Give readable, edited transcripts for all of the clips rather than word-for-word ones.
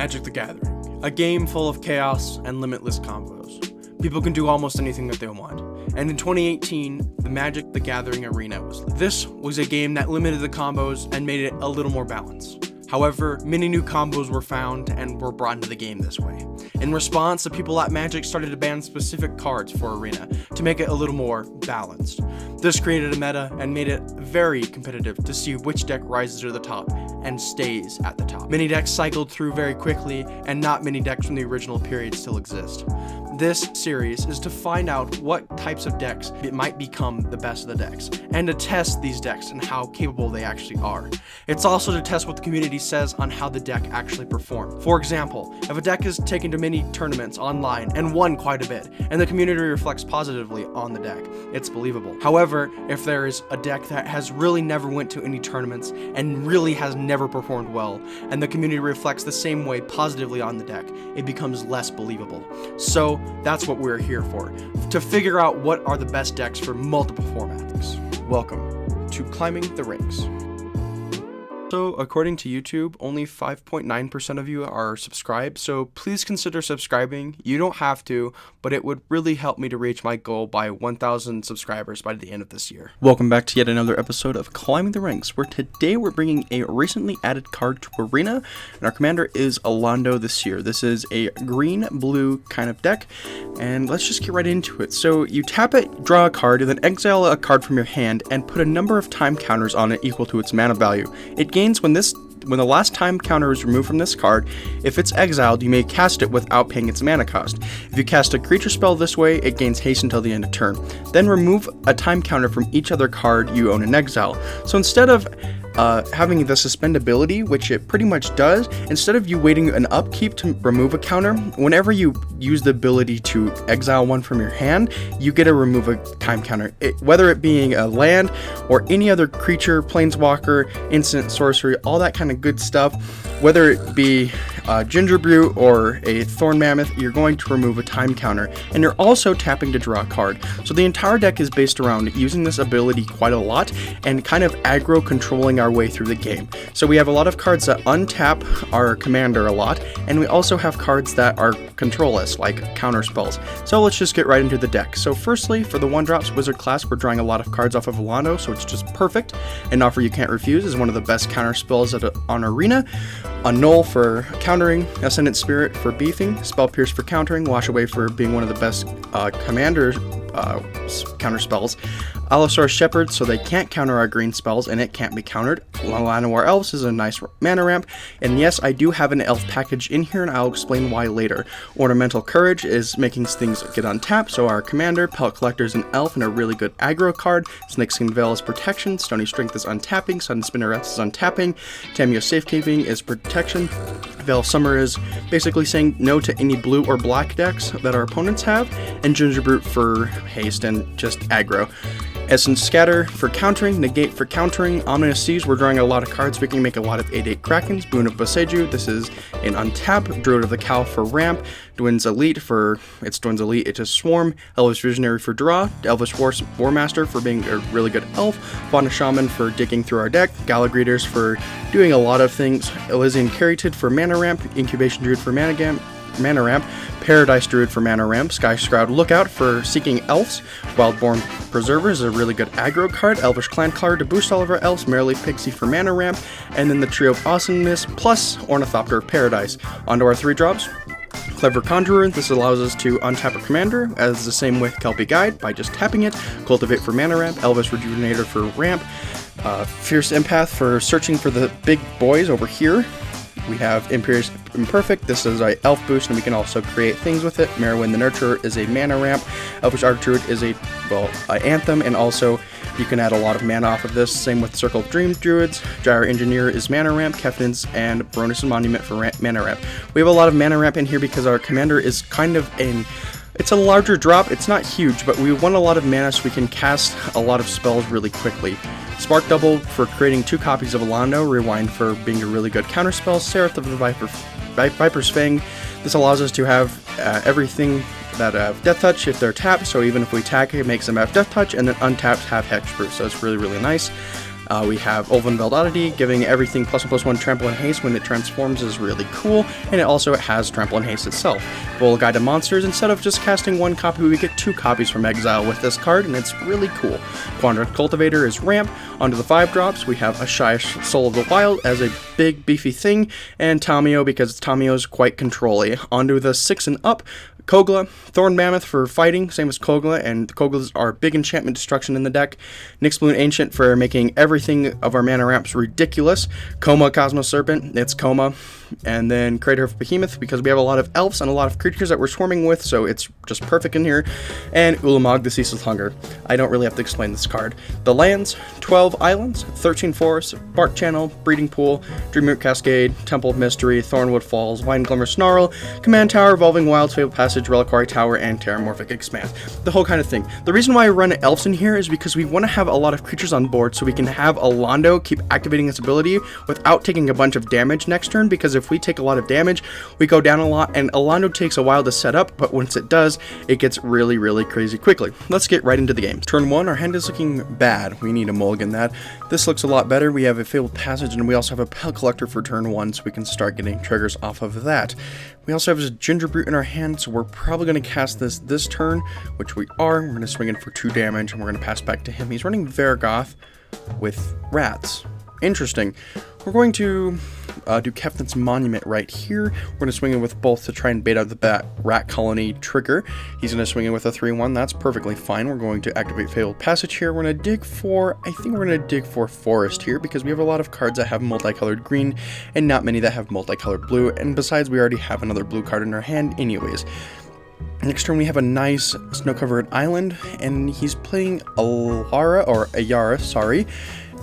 Magic the Gathering, a game full of chaos and limitless combos. People can do almost anything that they want. And in 2018, the Magic the Gathering Arena was. This was a game that limited the combos and made it a little more balanced. However, many new combos were found and were brought into the game this way. In response, the people at Magic started to ban specific cards for Arena to make it a little more balanced. This created a meta and made it very competitive to see which deck rises to the top and stays at the top. Many decks cycled through very quickly, and not many decks from the original period still exist. This series is to find out what types of decks it might become the best of the decks, and to test these decks and how capable they actually are. It's also to test what the community says on how the deck actually performed. For example, if a deck is taken to many tournaments online and won quite a bit, and the community reflects positively on the deck, it's believable. However, if there is a deck that has really never went to any tournaments and really has never performed well, and the community reflects the same way positively on the deck, it becomes less believable. So that's what we're here for, to figure out what are the best decks for multiple formats. Welcome to Climbing the Ranks. So, according to YouTube, only 5.9% of you are subscribed, so please consider subscribing. You don't have to, but it would really help me to reach my goal by 1,000 subscribers by the end of this year. Welcome back to yet another episode of Climbing the Ranks, where today we're bringing a recently added card to Arena, and our commander is Alaundo this year. This is a green-blue kind of deck, and let's just get right into it. So, you tap it, draw a card, and then exile a card from your hand, and put a number of time counters on it equal to its mana value. It gains when the last time counter is removed from this card. If it's exiled, you may cast it without paying its mana cost. If you cast a creature spell this way, it gains haste until the end of turn. Then remove a time counter from each other card you own in exile. So instead of having the suspend ability, which it pretty much does, instead of you waiting an upkeep to remove a counter, whenever you use the ability to exile one from your hand, you get to remove a time counter, whether it being a land or any other creature, planeswalker, instant, sorcery, all that kind of good stuff. Whether it be Ginger Brew or a Thorn Mammoth, you're going to remove a time counter, and you're also tapping to draw a card. So the entire deck is based around using this ability quite a lot and kind of aggro controlling our way through the game. So we have a lot of cards that untap our commander a lot, and we also have cards that are control-less, like counter spells. So let's just get right into the deck. So firstly, for the 1-drops Wizard class, we're drawing a lot of cards off of Alaundo, so it's just perfect. An Offer You Can't Refuse is one of the best counter spells on Arena. Annul for countering, Ascendant Spirit for beefing, Spell Pierce for countering, Wash Away for being one of the best commander counter spells, Allosaurus Shepherd so they can't counter our green spells and it can't be countered, Llanowar Elves is a nice mana ramp, and yes, I do have an elf package in here and I'll explain why later. Ornamental Courage is making things get untapped, so our commander, Pellet Collector is an elf and a really good aggro card, Snakeskin Veil is protection, Stony Strength is untapping, Sudden Spinnerets is untapping, Tamiyo Safekeeping is protection, Veil of Summer is basically saying no to any blue or black decks that our opponents have, and Ginger Brute for haste and just aggro. Essence Scatter for countering, Negate for countering, Ominous Seas, we're drawing a lot of cards, we can make a lot of 8/8 Krakens, Boon of Boseiju, this is an untap, Druid of the Cowl for ramp, Dwin's Elite, it's a swarm, Elvish Visionary for draw, Elvish Warmaster for being a really good elf, Fauna Shaman for digging through our deck, Galagreeters for doing a lot of things, Elysian Caryatid for mana ramp, Incubation Druid for mana ramp, Paradise Druid for mana ramp, Sky Shroud Lookout for seeking elves, Wildborn Preserver is a really good aggro card, Elvish Clan Color to boost all of our elves, Merrily Pixie for mana ramp, and then the Trio of Awesomeness plus Ornithopter of Paradise. Onto our 3-drops. Clever Conjurer, this allows us to untap a commander, as the same with Kelpie Guide by just tapping it, Cultivate for mana ramp, Elvish Rejuvenator for ramp, Fierce Empath for searching for the big boys over here. We have Imperious Imperfect, this is a elf boost and we can also create things with it. Merwin the Nurturer is a mana ramp, Elvish Archdruid is a anthem, and also you can add a lot of mana off of this. Same with Circle of Dream Druids, Gyre Engineer is mana ramp, Kefnins and Baroness Monument for mana ramp. We have a lot of mana ramp in here because our commander is kind of it's a larger drop, it's not huge, but we want a lot of mana so we can cast a lot of spells really quickly. Spark Double for creating 2 copies of Alaundo, Rewind for being a really good counterspell, Seraph of the Viper's Fang. This allows us to have everything that have Death Touch if they're tapped, so even if we attack, it makes them have Death Touch, and then untapped have Hexproof, so it's really, really nice. We have Ulvenveld Oddity, giving everything +1/+1 trample and haste when it transforms is really cool, and it also has trample and haste itself. Bull Guide to Monsters, instead of just casting 1 copy, we get 2 copies from exile with this card, and it's really cool. Quandra Cultivator is ramp. Onto the 5-drops, we have a Shy Soul of the Wild as a big beefy thing, and Tamio because Tamio is quite control-y. Onto the 6 and up, Kogla, Thorn Mammoth for fighting, same as Kogla, and Koglas are big enchantment destruction in the deck. Nyxbloom Ancient for making everything of our mana ramps ridiculous. Coma Cosmos Serpent, it's Coma. And then Crater of Behemoth, because we have a lot of elves and a lot of creatures that we're swarming with, so it's just perfect in here. And Ulamog, the Ceaseless Hunger. I don't really have to explain this card. The lands, 12 islands, 13 forests, Bark Channel, Breeding Pool, Dreamroot Cascade, Temple of Mystery, Thornwood Falls, Wine Glimmer Snarl, Command Tower, Evolving Wilds, Fabled Passage, Reliquary Tower, and Terramorphic Expanse. The whole kind of thing. The reason why I run elves in here is because we want to have a lot of creatures on board so we can have Alaundo keep activating its ability without taking a bunch of damage next turn, because if we take a lot of damage, we go down a lot, and Alaundo takes a while to set up, but once it does, it gets really, really crazy quickly. Let's get right into the game. Turn 1, our hand is looking bad. We need to mulligan that. This looks a lot better. We have a Fabled Passage, and we also have a Pel Collector for turn 1, so we can start getting triggers off of that. We also have a Gingerbrute in our hand, so we're probably going to cast this turn, which we are. We're going to swing in for 2 damage, and we're going to pass back to him. He's running Vargoth with rats. Interesting. We're going to do Kefnit's Monument right here. We're going to swing in with both to try and bait out the rat colony trigger. He's going to swing in with a 3/1. That's perfectly fine. We're going to activate Fabled Passage here. We're going to dig for, I think we're going to dig for Forest here, because we have a lot of cards that have multicolored green and not many that have multicolored blue. And besides, we already have another blue card in our hand anyways. Next turn we have a nice snow-covered island, and he's playing Ayara, sorry.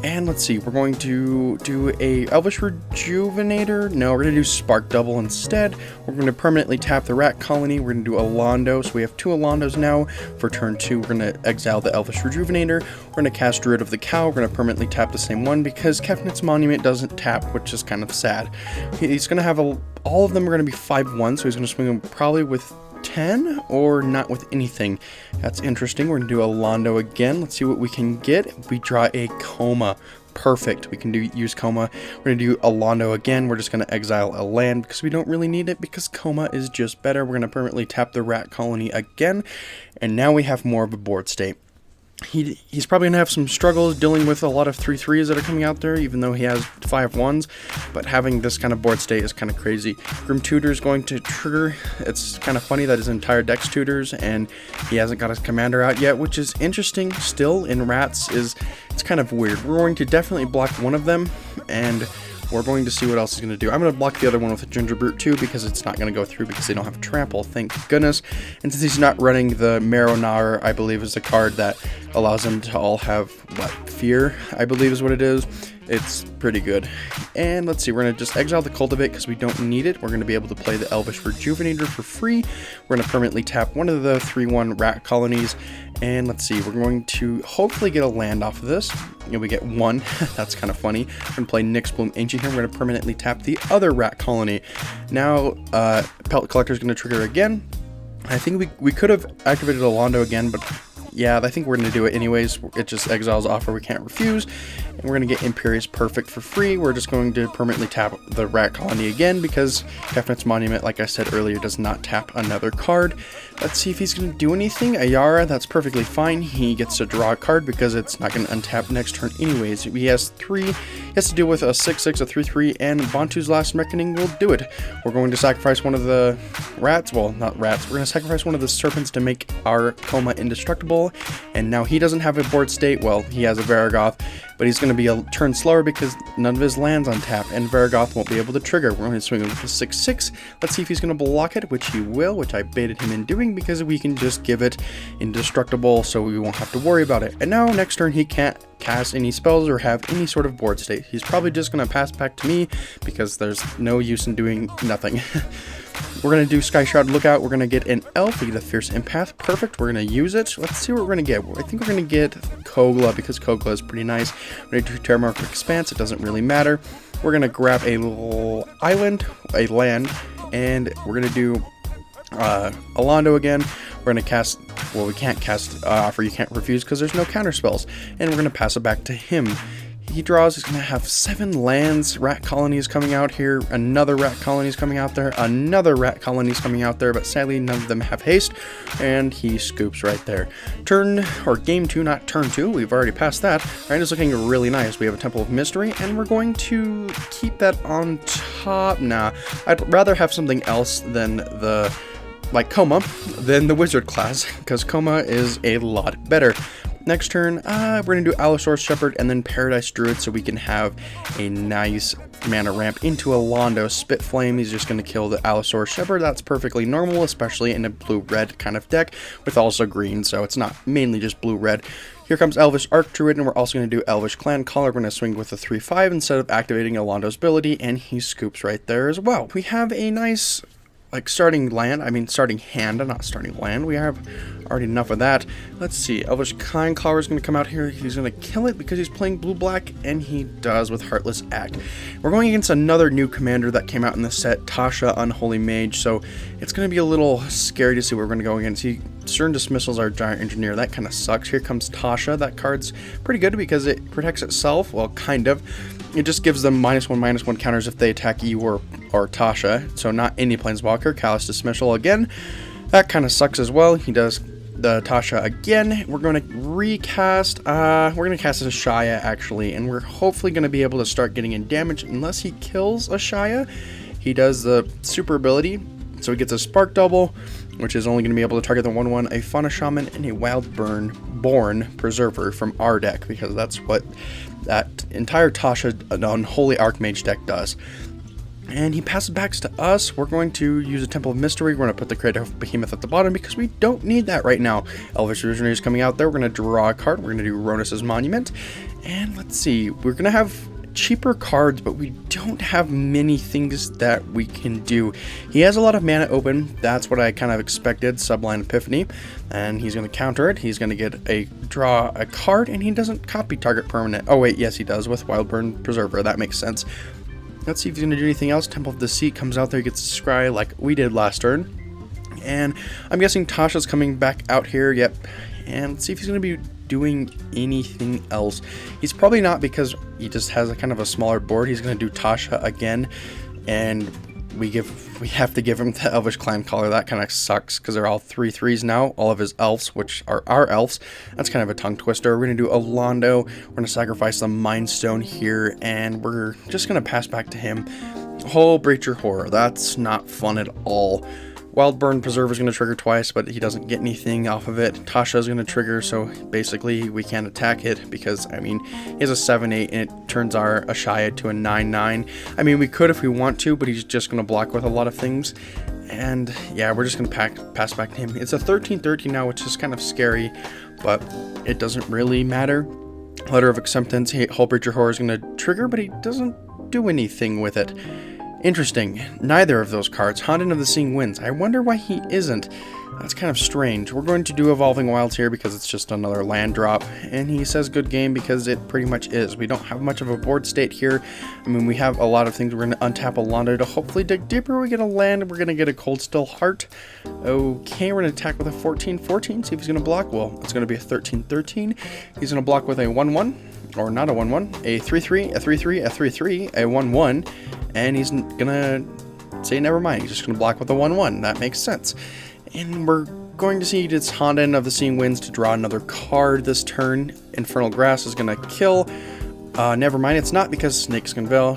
And let's see, we're going to do a Elvish Rejuvenator. No, we're going to do Spark Double instead. We're going to permanently tap the rat colony. We're going to do Alaundo, so we have 2 Alaundos now. For turn 2, we're going to exile the Elvish Rejuvenator. We're going to cast Druid of the Cow. We're going to permanently tap the same one because Kefnit's Monument doesn't tap, which is kind of sad. He's going to have all of them are going to be 5/1, so he's going to swing them probably with 10 or not with anything. That's interesting. We're gonna do Alaundo again. Let's see what we can get. We draw a Coma. Perfect. We can use Coma. We're gonna do Alaundo again. We're just gonna exile a land because we don't really need it, because Coma is just better. We're gonna permanently tap the rat colony again, and now we have more of a board state. He's probably going to have some struggles dealing with a lot of 3/3s that are coming out there, even though he has 5/1s, but having this kind of board state is kind of crazy. Grim Tutor is going to trigger. It's kind of funny that his entire deck's tutors, and he hasn't got his commander out yet, which is interesting still in rats. It's kind of weird. We're going to definitely block one of them, and we're going to see what else he's going to do. I'm going to block the other one with a Gingerbrute too, because it's not going to go through because they don't have trample, thank goodness. And since he's not running the Marrow-Gnawer, I believe is the card that allows them to all have, Fear, I believe is what it is. It's pretty good. And let's see, we're going to just exile the Cultivate because we don't need it. We're going to be able to play the Elvish Rejuvenator for free. We're going to permanently tap one of the 3/1 rat colonies. And let's see, we're going to hopefully get a land off of this. We get 1. That's kind of funny. We're going to play Nyxbloom Ancient here. We're going to permanently tap the other rat colony. Now, Pellet Collector is going to trigger again. I think we could have activated Alaundo again, but yeah, I think we're going to do it anyways. It just exiles offer we can't refuse. And we're going to get Imperious Perfect for free. We're just going to permanently tap the rat colony again because Kefnit's Monument, like I said earlier, does not tap another card. Let's see if he's going to do anything. Ayara, that's perfectly fine. He gets to draw a card because it's not going to untap next turn anyways. He has 3. He has to deal with a 6/6, a 3/3, and Bantu's Last Reckoning will do it. We're going to sacrifice one of the rats. Well, not rats. We're going to sacrifice one of the serpents to make our Coma indestructible. And now he doesn't have a board state. Well, he has a Vargoth, but he's going to be a turn slower because none of his lands untap, and Vargoth won't be able to trigger. We're going to swing him with a 6/6. Let's see if he's going to block it, which he will, which I baited him in doing because we can just give it indestructible so we won't have to worry about it. And now next turn he can't cast any spells or have any sort of board state. He's probably just going to pass back to me because there's no use in doing nothing. We're going to do Sky Shroud Lookout. We're going to get an elf. We get a Fierce Empath. Perfect. We're going to use it. Let's see what we're going to get. I think we're going to get Kogla because Kogla is pretty nice. We're going to do Terramorphic Expanse. It doesn't really matter. We're going to grab a little island, a land, and we're going to do Alaundo again. We're going to cast, well, we can't cast Offer You Can't Refuse because there's no counter spells. And we're going to pass it back to him. he draws, he's going to have 7 lands. Rat colonies coming out here. Another rat colony is coming out there. Another rat colony is coming out there, but sadly none of them have haste, and he scoops right there. Game 2, not turn 2. We've already passed that. Right, it's looking really nice. We have a Temple of Mystery, and we're going to keep that on top. Nah, I'd rather have something else than Coma than the Wizard class, because Coma is a lot better. Next turn, we're going to do Allosaurus Shepherd and then Paradise Druid so we can have a nice mana ramp into Alaundo. Spitflame, he's just going to kill the Allosaurus Shepherd. That's perfectly normal, especially in a blue-red kind of deck with also green, so it's not mainly just blue-red. Here comes Elvish Arc Druid, and we're also going to do Elvish Clan Caller. We're going to swing with a 3/5 instead of activating Alaundo's ability, and he scoops right there as well. We have a nice starting hand, not starting land. We have already enough of that. Let's see, Elvish Clan Caller is going to come out here. He's going to kill it because he's playing blue-black, and he does with Heartless Act. We're going against another new commander that came out in the set, Tasha, Unholy Mage, so it's going to be a little scary to see what we're going to go against. Stern Dismissal's our Giant Engineer. That kind of sucks. Here comes Tasha. That card's pretty good because it protects itself. Well, kind of. It just gives them -1/-1 counters if they attack you or Tasha. So not any Planeswalker. Callous Dismissal again. That kind of sucks as well. He does the Tasha again. We're going to recast. We're going to cast a Shaya actually, and we're hopefully going to be able to start getting in damage unless he kills a Shaya. He does the super ability, so he gets a Spark Double, which is only going to be able to target the 1/1, a Fauna Shaman, and a Wildborn Preserver from our deck, because that's what that entire Tasha Unholy Archmage deck does. And he passes back to us. We're going to use a Temple of Mystery. We're going to put the Creative Behemoth at the bottom because we don't need that right now. Elvish Visionary is coming out there. We're going to draw a card. We're going to do Ronus's Monument. And let's see, we're going to have cheaper cards, but we don't have many things that we can do. He has a lot of mana open. That's what I kind of expected. Sublime Epiphany, and he's going to counter it. He's going to draw a card, and he doesn't copy target permanent. Oh wait, yes he does with Wildborn Preserver. That makes sense. Let's see if he's going to do anything else. Temple of Deceit comes out there, gets a scry like we did last turn, and I'm guessing Tasha's coming back out here. Yep. And let's see if he's going to be doing anything else. He's probably not, because he just has a kind of a smaller board. He's going to do Tasha again, and we have to give him the Elvish Clan Caller. That kind of sucks because they're all 3/3s now, all of his elves, which are our elves. That's kind of a tongue twister. We're going to do Alaundo. We're going to sacrifice the Mind Stone here, and we're just going to pass back to him. Whole Breacher Horror. That's not fun at all. Wildborn Preserver is going to trigger twice, but he doesn't get anything off of it. Tasha is going to trigger, so basically we can't attack it because, I mean, he has a 7/8 and it turns our Ashaya to a 9/9. I mean, we could if we want to, but he's just going to block with a lot of things. And yeah, we're just going to pass back to him. It's a 13/13 now, which is kind of scary, but it doesn't really matter. Letter of Acceptance, Whole Breacher Horror is going to trigger, but he doesn't do anything with it. Interesting. Neither of those cards. Haunted of the Seeing Winds. I wonder why he isn't. That's kind of strange. We're going to do Evolving Wilds here because it's just another land drop. And he says good game because it pretty much is. We don't have much of a board state here. I mean, we have a lot of things. We're going to untap Alaundo to hopefully dig deeper. We get a land and we're going to get a Cold Still Heart. Okay, we're going to attack with a 14/14. See if he's going to block. Well, it's going to be a 13/13. He's going to block with a 1/1. Or not a 1/1. A 3/3, a 3/3, a 3/3, a 1/1. And he's gonna say never mind. He's just gonna block with a 1/1. That makes sense. And we're going to see it's Haunted of the Seeing Winds to draw another card this turn. Infernal Grass is gonna kill. Never mind, it's not, because Snakeskin Veil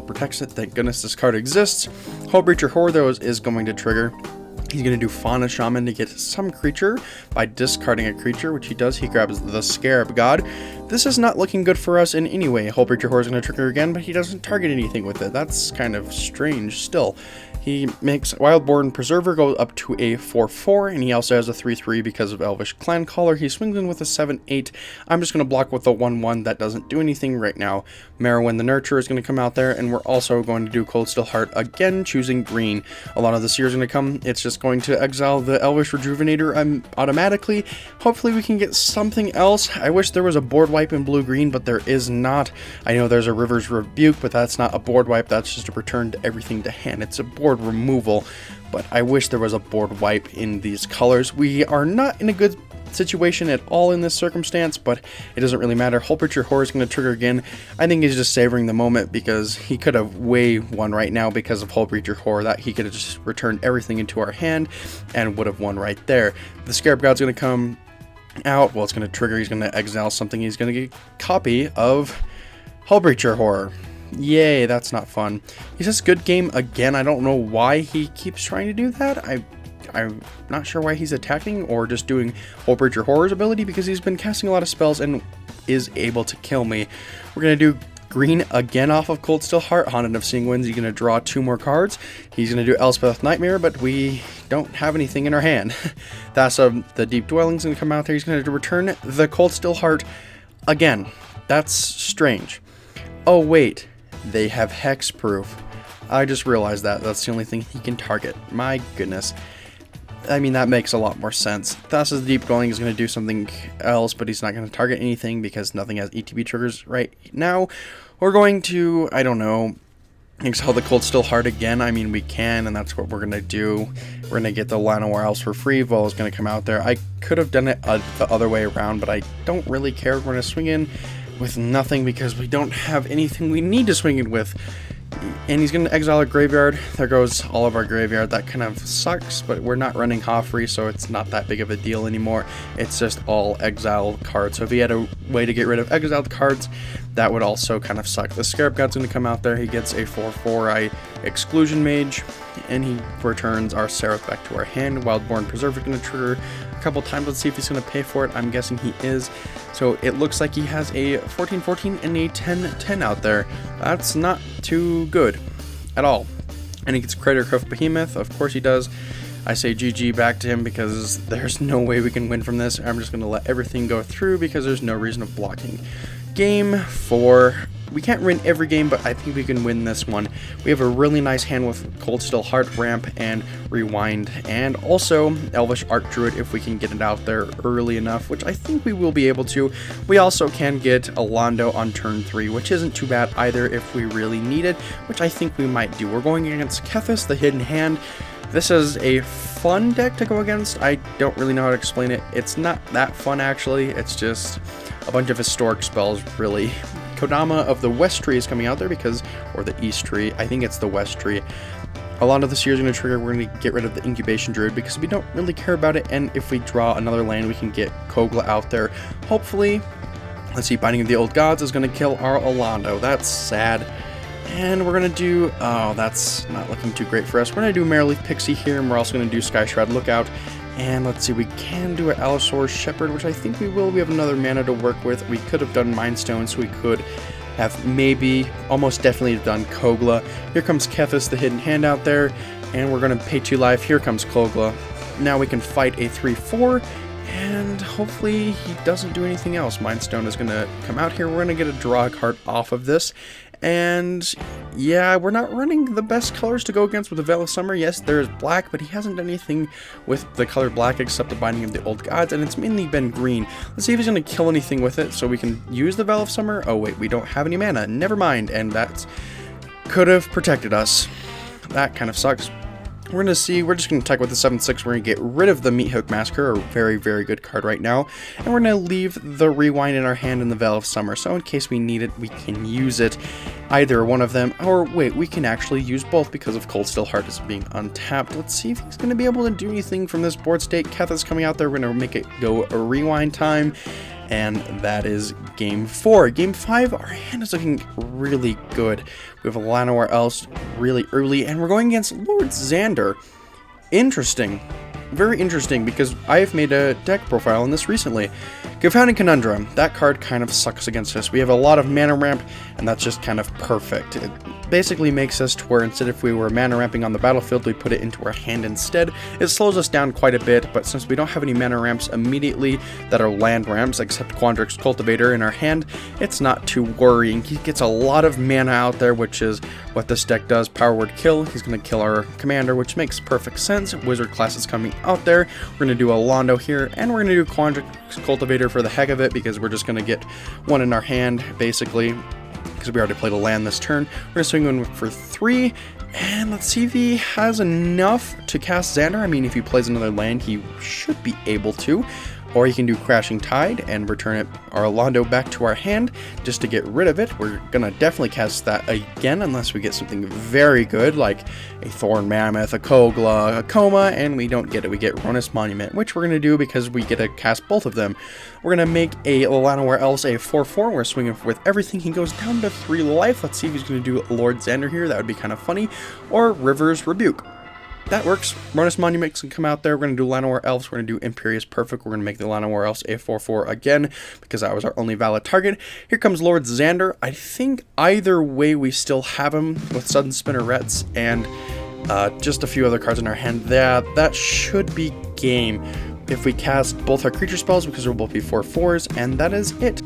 protects it. Thank goodness this card exists. Whole Breacher Horror, though, is going to trigger. He's going to do Fauna Shaman to get some creature by discarding a creature, which he does. He grabs the Scarab God. This is not looking good for us in any way. Whole Breacher Horror is going to trigger again, but he doesn't target anything with it. That's kind of strange still. He makes Wildborn Preserver go up to a 4/4, and he also has a 3/3 because of Elvish Clan Caller. He swings in with a 7/8. I'm just going to block with a 1/1 that doesn't do anything right now. Merowyn the Nurturer is going to come out there, and we're also going to do Cold Still Heart again, choosing green. A lot of the Seer is going to come. It's just going to exile the Elvish Rejuvenator automatically. Hopefully we can get something else. I wish there was a board wipe in blue-green, but there is not. I know there's a River's Rebuke, but that's not a board wipe. That's just a return to everything to hand. It's a board board removal, but I wish there was a board wipe in these colors. We are not in a good situation at all in this circumstance, but it doesn't really matter. Hull Breacher Horror is going to trigger again. I think he's just savoring the moment because he could have way won right now because of Hull Breacher Horror. That he could have just returned everything into our hand and would have won right there. The Scarab God's going to come out. Well, it's going to trigger. He's going to exile something. He's going to get a copy of Hull Breacher Horror. Yay, that's not fun. He says good game again. I don't know why he keeps trying to do that. I'm not sure why he's attacking or just doing Hull Breacher Horror's ability, because he's been casting a lot of spells and is able to kill me. We're going to do green again off of Cold Steel Heart. Haunted of Seeing Winds. He's going to draw 2 more cards. He's going to do Elspeth Nightmare, but we don't have anything in our hand. Tasha, the Deep Dwelling's going to come out there. He's going to return the Cold Steel Heart again. That's strange. Oh, wait. They have hexproof. I just realized that. That's the only thing he can target. My goodness. I mean, that makes a lot more sense. Tasha's Deep Dwelling is going to do something else, but he's not going to target anything because nothing has ETB triggers right now. We're going to, I don't know, exile the Cold Steel Heart again. I mean, we can, and that's what we're going to do. We're going to get the Llanowar Elves for free. Vol is going to come out there. I could have done it the other way around, but I don't really care. We're going to swing in with nothing because we don't have anything we need to swing in with. And he's going to exile our graveyard. There goes all of our graveyard. That kind of sucks, but we're not running Hoffrey, so it's not that big of a deal anymore. It's just all exiled cards. So if he had a way to get rid of exiled cards, that would also kind of suck. The Scarab God's going to come out there. He gets a 4/4 Exclusion Mage, and he returns our Seraph back to our hand. Wildborn Preserver is going to trigger a couple times. Let's see if he's going to pay for it. I'm guessing he is. So it looks like he has a 14/14 and a 10/10 out there. That's not too good at all. And he gets Cratercliff Behemoth. Of course he does. I say GG back to him because there's no way we can win from this. I'm just going to let everything go through because there's no reason of blocking. Game 4. We can't win every game, but I think we can win this one. We have a really nice hand with Cold Steel Heart, Ramp, and Rewind, and also Elvish Archdruid if we can get it out there early enough, which I think we will be able to. We also can get Alaundo on turn 3, which isn't too bad either if we really need it, which I think we might do. We're going against Kathis, the Hidden Hand. This is a fun deck to go against. I don't really know how to explain it. It's not that fun, actually. It's just a bunch of historic spells, really. Kodama of the West Tree is coming out there because, or the East Tree, I think it's the West Tree. Alaundo the Seer is going to trigger. We're going to get rid of the Incubation Druid because we don't really care about it, and if we draw another land, we can get Kogla out there. Hopefully, let's see, Binding of the Old Gods is going to kill our Alaundo. That's sad. And we're going to do, oh, that's not looking too great for us. We're going to do Merrileaf Pixie here, and we're also going to do Sky Shroud Lookout. And let's see, we can do an Allosaurus Shepherd, which I think we will. We have another mana to work with. We could have done Mind Stone, so we could have maybe, almost definitely done Kogla. Here comes Kathis, the Hidden Hand out there, and we're going to pay 2 life. Here comes Kogla. Now we can fight a 3/4, and hopefully he doesn't do anything else. Mind Stone is going to come out here. We're going to get a draw card off of this. And yeah, we're not running the best colors to go against with the Veil of Summer. Yes, there is black, but he hasn't done anything with the color black except the Binding of the Old Gods, and it's mainly been green. Let's see if he's going to kill anything with it so we can use the Veil of Summer. Oh wait, we don't have any mana. Never mind, and that could have protected us. That kind of sucks. We're going to see, we're just going to attack with the 7/6. We're going to get rid of the Meathook Massacre, a very, very good card right now. And we're going to leave the Rewind in our hand and the Veil of Summer. So in case we need it, we can use it. Either one of them. Or wait, we can actually use both because of Cold Steel Heart is being untapped. Let's see if he's going to be able to do anything from this board state. Kathis coming out there. We're going to make it go a Rewind time. And that is game 4. Game 5, our hand is looking really good. We have a Llanowar Elves really early, and we're going against Lord Xander. Interesting. Very interesting, because I've made a deck profile on this recently. Confounding Conundrum. That card kind of sucks against us. We have a lot of mana ramp, and that's just kind of perfect. It basically makes us to where instead if we were mana ramping on the battlefield, we put it into our hand instead. It slows us down quite a bit, but since we don't have any mana ramps immediately that are land ramps, except Quandrix Cultivator in our hand, it's not too worrying. He gets a lot of mana out there, which is what this deck does. Power Word Kill. He's going to kill our commander, which makes perfect sense. Wizard class is coming out there. We're going to do Alaundo here, and we're going to do Quandrix Cultivator for the heck of it, because we're just going to get one in our hand, basically, because we already played a land this turn. We're going to swing in for 3, And let's see if he has enough to cast Xander. I mean, if he plays another land, he should be able to. Or he can do Crashing Tide and return our Alaundo back to our hand just to get rid of it. We're gonna definitely cast that again unless we get something very good like a Thorn Mammoth, a Kogla, a Coma, and we don't get it. We get Ronus Monument, which we're gonna do because we get to cast both of them. We're gonna make a Llanowar Elves a 4/4. We're swinging with everything. He goes down to 3 life. Let's see if he's gonna do Lord Xander here. That would be kind of funny. Or River's Rebuke. That works. Ronus Monuments can come out there. We're going to do Llanowar Elves. We're going to do Imperious Perfect. We're going to make the Llanowar Elves a 4/4 again because that was our only valid target. Here comes Lord Xander. I think either way we still have him with Sudden Spinnerets and just a few other cards in our hand. That should be game if we cast both our creature spells because they'll both be 4/4s, and that is it.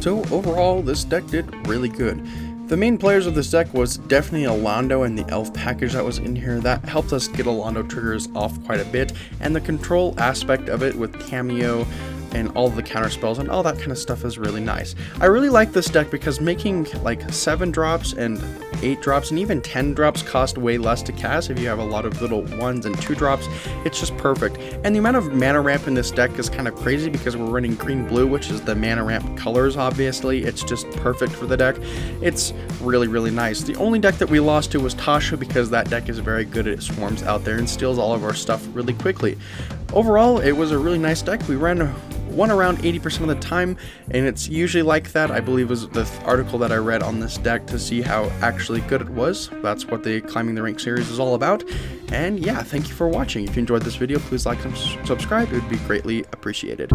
So overall, this deck did really good. The main players of this deck was definitely Alaundo and the elf package that was in here. That helped us get Alaundo triggers off quite a bit, and the control aspect of it with Cameo and all the counter spells and all that kind of stuff is really nice. I really like this deck because making like 7 drops and 8 drops and even 10 drops cost way less to cast if you have a lot of little 1s and 2 drops. It's just perfect. And the amount of mana ramp in this deck is kind of crazy because we're running green-blue, which is the mana ramp colors, obviously. It's just perfect for the deck. It's really, really nice. The only deck that we lost to was Tasha because that deck is very good. It swarms out there and steals all of our stuff really quickly. Overall, it was a really nice deck. We won around 80% of the time, and it's usually like that. I believe was the article that I read on this deck to see how actually good it was. That's what the Climbing the Rank series is all about. And yeah, thank you for watching. If you enjoyed this video, please like and subscribe. It would be greatly appreciated.